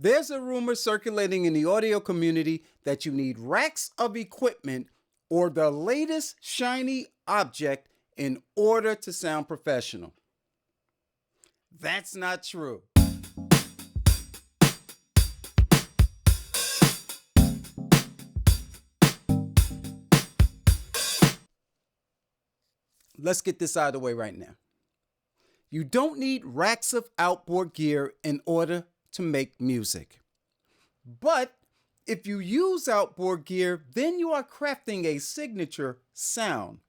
There's a rumor circulating in the audio community that you need racks of equipment or the latest shiny object in order to sound professional. That's not true. Let's get this out of the way right now. You don't need racks of outboard gear in order to make music. But if you use outboard gear, then you are crafting a signature sound.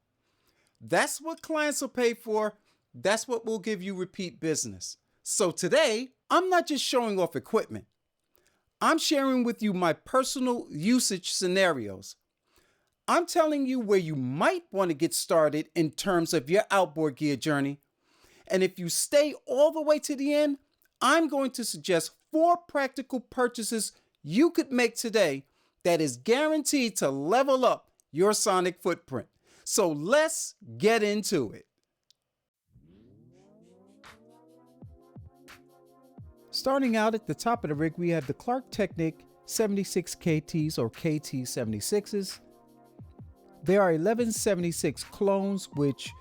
That's what clients will pay for. That's what will give you repeat business. So today, I'm not just showing off equipment. I'm sharing with you my personal usage scenarios. I'm telling you where you might want to get started in terms of your outboard gear journey. And if you stay all the way to the end, I'm going to suggest 4 practical purchases you could make today that is guaranteed to level up your sonic footprint. So let's get into it. Starting out at the top of the rig, we have the Clark Technic 76 KTs or KT76s. There are 1176 clones, which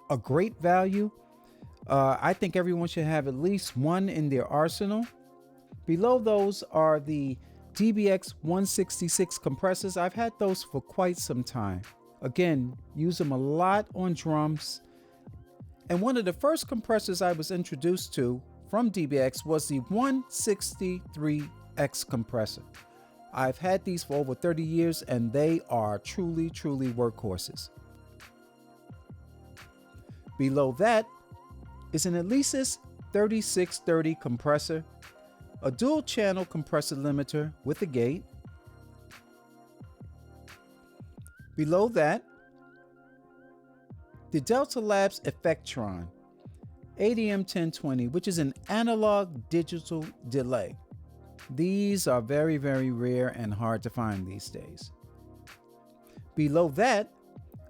are great value. I think everyone should have at least one in their arsenal. Below those are the DBX 166 compressors. I've had those for quite some time. Again, use them a lot on drums. And one of the first compressors I was introduced to from DBX was the 163X compressor. I've had these for over 30 years and they are truly workhorses. Below that is an Alesis 3630 compressor, a dual channel compressor limiter with a gate. Below that, the Delta Labs Effectron ADM 1020, which is an analog digital delay. These are very rare and hard to find these days. Below that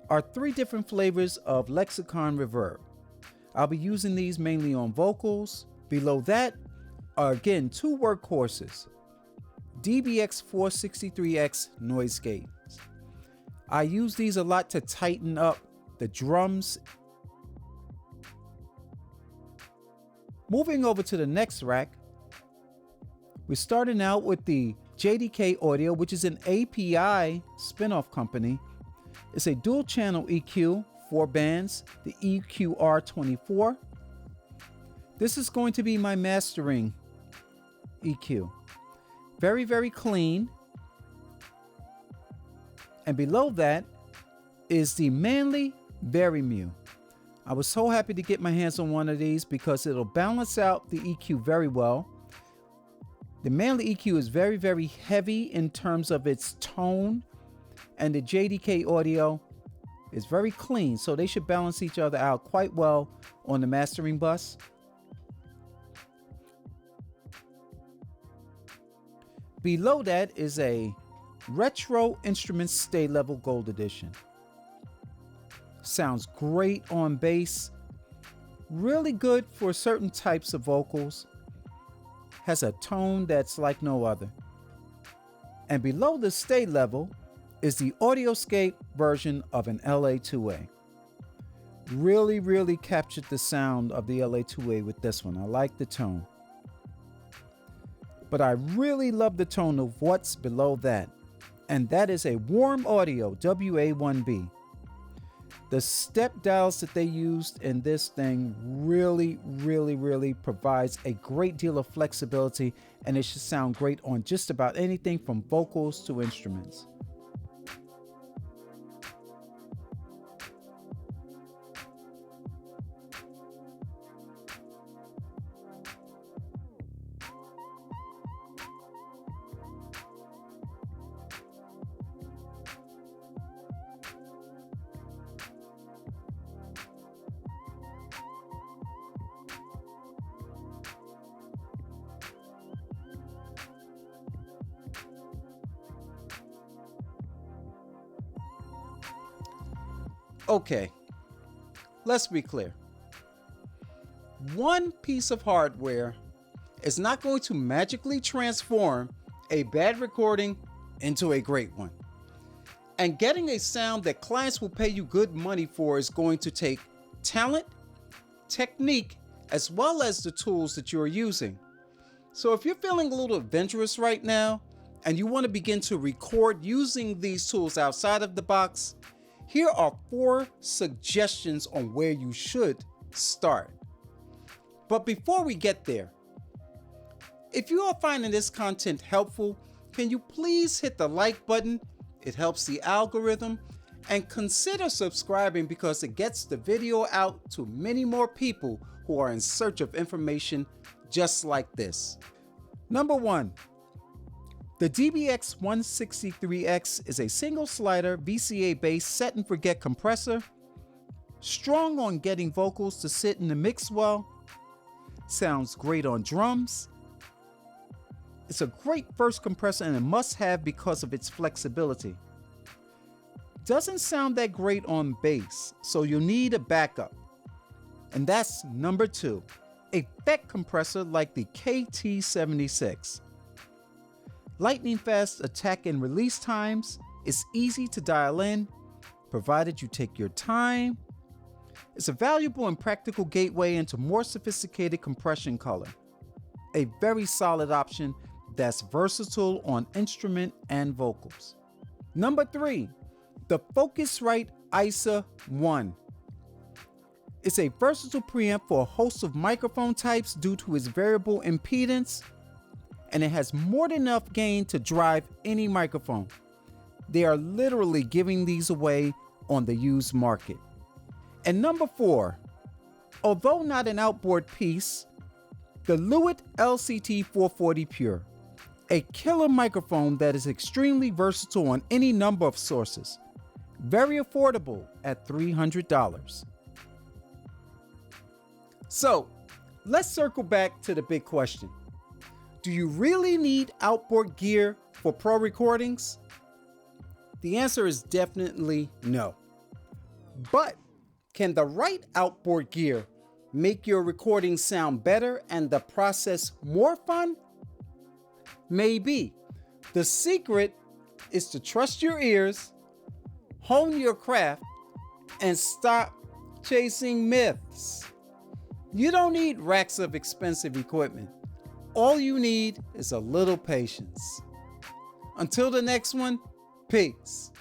are 3 different flavors of Lexicon Reverb. I'll be using these mainly on vocals. Below that are again 2 workhorses, DBX 463X noise gates. I use these a lot to tighten up the drums. Moving over to the next rack, we're starting out with the JDK Audio, which is an API spin-off company. It's a dual channel EQ, 4 bands, the EQR24. This is going to be my mastering EQ. Very clean. And below that is the Manley Verimue. I was so happy to get my hands on one of these because it'll balance out the EQ very well. The Manley EQ is very heavy in terms of its tone, and the JDK Audio is very clean, so they should balance each other out quite well on the mastering bus. Below that is a Retro Instruments Stay Level Gold Edition. Sounds great on bass, really good for certain types of vocals, has a tone that's like no other. And below the stay level is the Audioscape version of an LA2A. Really captured the sound of the LA2A with this one. I like the tone. But I really love the tone of what's below that. And that is a Warm Audio WA1B. The step dials that they used in this thing really provides a great deal of flexibility, and it should sound great on just about anything from vocals to instruments. Okay, let's be clear. One piece of hardware is not going to magically transform a bad recording into a great one. And getting a sound that clients will pay you good money for is going to take talent, technique, as well as the tools that you're using. So if you're feeling a little adventurous right now and you want to begin to record using these tools outside of the box, here are 4 suggestions on where you should start. But before we get there, if you are finding this content helpful, can you please hit the like button? It helps the algorithm, and consider subscribing because it gets the video out to many more people who are in search of information just like this. Number 1, the DBX163X is a single slider VCA based set and forget compressor, strong on getting vocals to sit in the mix well, sounds great on drums. It's a great first compressor and a must-have because of its flexibility. Doesn't sound that great on bass, so you'll need a backup. And that's number 2, a FET compressor like the KT76. Lightning fast attack and release times, it's easy to dial in, provided you take your time. It's a valuable and practical gateway into more sophisticated compression color. A very solid option that's versatile on instrument and vocals. Number 3, the Focusrite ISA 1. It's a versatile preamp for a host of microphone types due to its variable impedance, and it has more than enough gain to drive any microphone. They are literally giving these away on the used market. And number 4, although not an outboard piece, the Lewitt LCT 440 Pure. A killer microphone that is extremely versatile on any number of sources. Very affordable at $300. So, let's circle back to the big question. Do you really need outboard gear for pro recordings? The answer is definitely no. But can the right outboard gear make your recording sound better and the process more fun? Maybe. The secret is to trust your ears, hone your craft, and stop chasing myths. You don't need racks of expensive equipment. All you need is a little patience. Until the next one, peace.